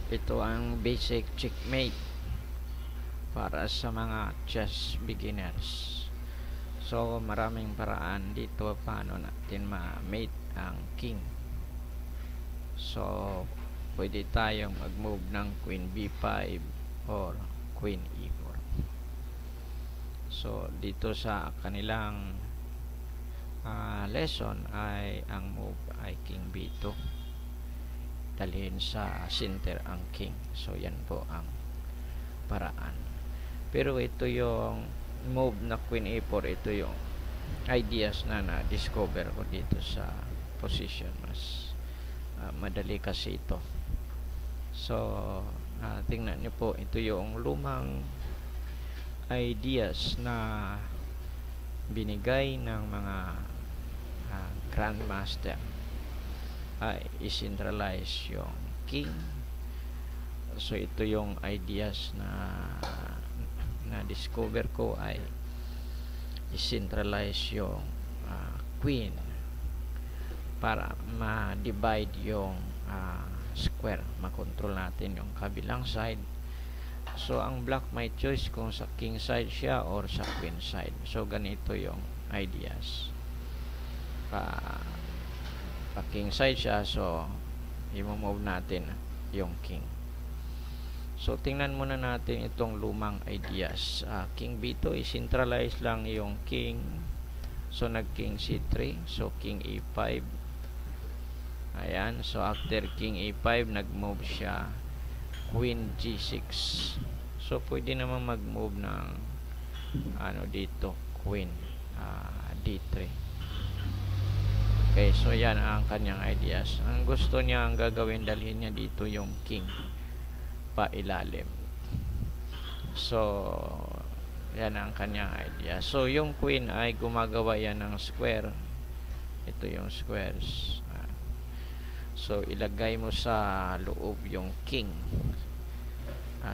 Ito ang basic checkmate para sa mga chess beginners. So maraming paraan dito paano natin ma-mate ang king. So pwede tayong mag-move ng queen b5 or queen e4. So dito sa kanilang lesson ay ang move ay king b2, dalhin sa center ang king. So yan po ang paraan. Pero ito yung move na queen e4, ito yung ideas na na-discover ko dito sa position. Mas madali kasi ito. So tingnan niyo po, ito yung lumang ideas na binigay ng mga grandmaster. Ay i-centralize yung king. So ito yung ideas na discover ko, ay i-centralize yung queen para ma-divide yung square, makontrol natin yung kabilang side. So ang black may choice kung sa king side siya or sa queen side. So ganito yung ideas. Pa king side siya, so i-move natin yung king. So tingnan muna natin itong lumang ideas. King b2, i-centralize lang yung king. So nag king c3, so king e5. Ayan, so after king e5 nag-move siya queen g6. So pwede naman mag-move ng dito, queen d3. Okay, so yan ang kanyang ideas. Ang gusto niya, ang gagawin, dalhin niya dito yung king pa ilalim. So yan ang kanyang idea. So yung queen ay gumagawa yan ng square. Ito yung squares. So ilagay mo sa loob yung king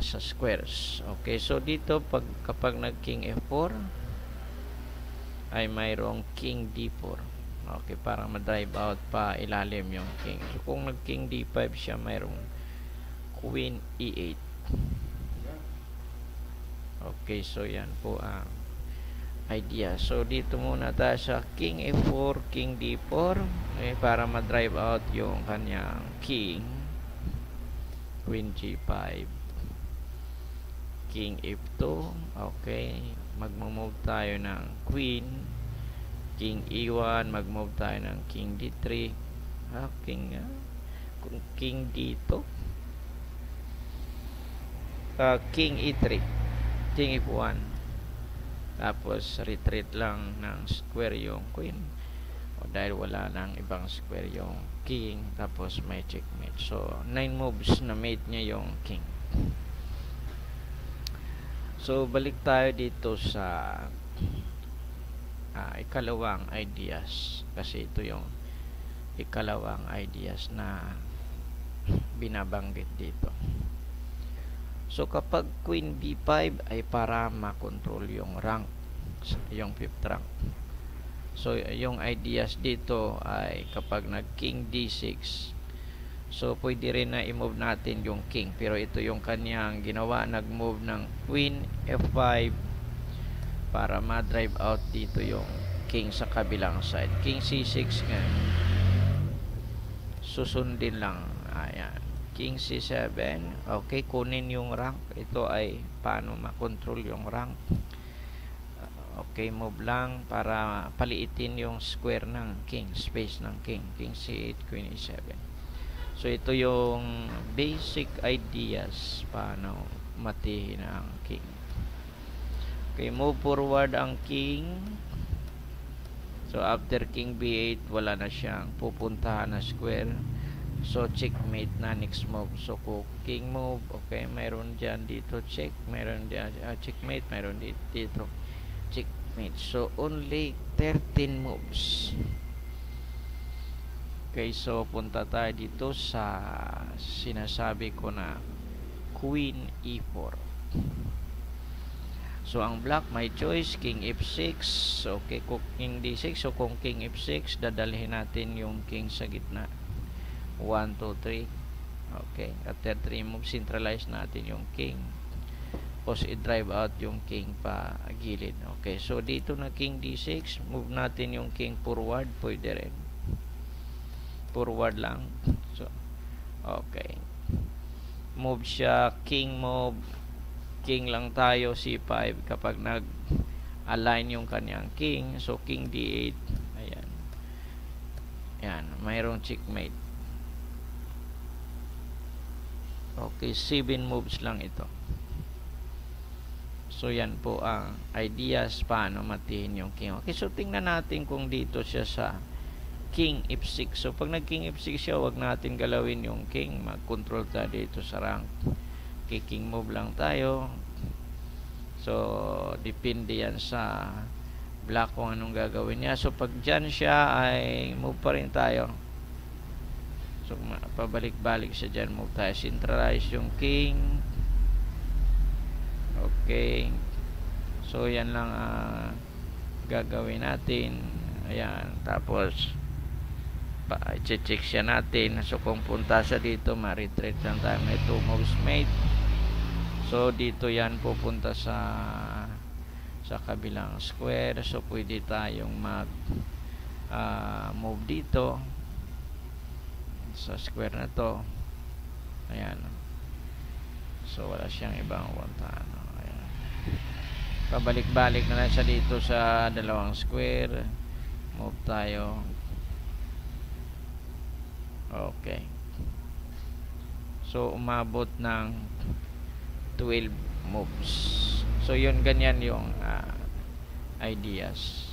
sa squares. Okay, so dito kapag nag king f4 ay mayroong king d4. Okay, para ma-drive out pa ilalim yung king. So kung nag king d5 siya, mayroong queen e8. Okay, so yan po ang idea. So dito muna tayo sa king f4, king d4, para ma-drive out yung kanyang king. Queen g5, king f2. Okay, mag-move tayo ng queen. King e1, mag-move tayo ng king d3. King dito. King e3, king f1. Tapos retreat lang ng square yung queen. Dahil wala nang ibang square yung king. Tapos may checkmate. So 9 moves na mate niya yung king. So balik tayo dito sa ikalawang ideas, kasi ito yung ikalawang ideas na binabanggit dito. So kapag queen b5 ay para makontrol yung rank, yung 5th rank. So yung ideas dito ay kapag nag king d6, so pwede rin na i-move natin yung king, pero ito yung kanyang ginawa, nag-move ng queen f5 para ma-drive out dito yung king sa kabilang side. King c6 nga, susundin lang. Ayan, king c7. Okay, kunin yung rank. Ito ay paano makontrol yung rank. Okay, move lang para paliitin yung square ng king, space ng king. King c8, queen e7. So ito yung basic ideas paano matihin ang king. Okay, move forward ang king. So after king b8, wala na siyang pupuntahan na square. So checkmate na next move. So kung king move, okay, mayroon dyan dito check, mayroon dyan checkmate, mayroon dito checkmate. So only 13 moves. Okay, so punta tayo dito sa sinasabi ko na queen e4. So ang black may choice, king f6. Okay, kung king d6, so kung king f6, dadalhin natin yung king sa gitna. 1, 2, 3. Okay, after 3 moves, centralize natin yung king. Tapos i-drive out yung king pa gilid. Okay, so dito na king d6, move natin yung king forward, pwede rin. Forward lang. So, okay. Move siya, king move, king lang tayo, c5 kapag nag-align yung kanyang king. So, king d8. Ayan. Ayan, mayroong checkmate. Okay, 7 moves lang ito. So, yan po ang ideas paano matihin yung king. Okay, so tingnan natin kung dito siya sa king f6. So, pag nag-king f6 siya, wag natin galawin yung king. Mag-control tayo dito sa rank. King move lang tayo. So, depende yan sa black kung anong gagawin niya. So, pag dyan siya, ay move pa rin tayo. So, pabalik-balik siya dyan. Move tayo. Centralize yung king. Okay. So, yan lang gagawin natin. Ayan. Tapos, i-check siya natin. So, kung punta siya dito, ma-retreat lang tayo. May 2 moves made. So, dito yan pupunta sa kabilang square. So, pwede tayong move dito sa square na to. Ayan. So, wala siyang ibang ano. Ayan. Pabalik-balik na lang siya dito sa dalawang square. Move tayo. Okay. So, umabot ng 12 moves. So, yun, ganyan yung ideas.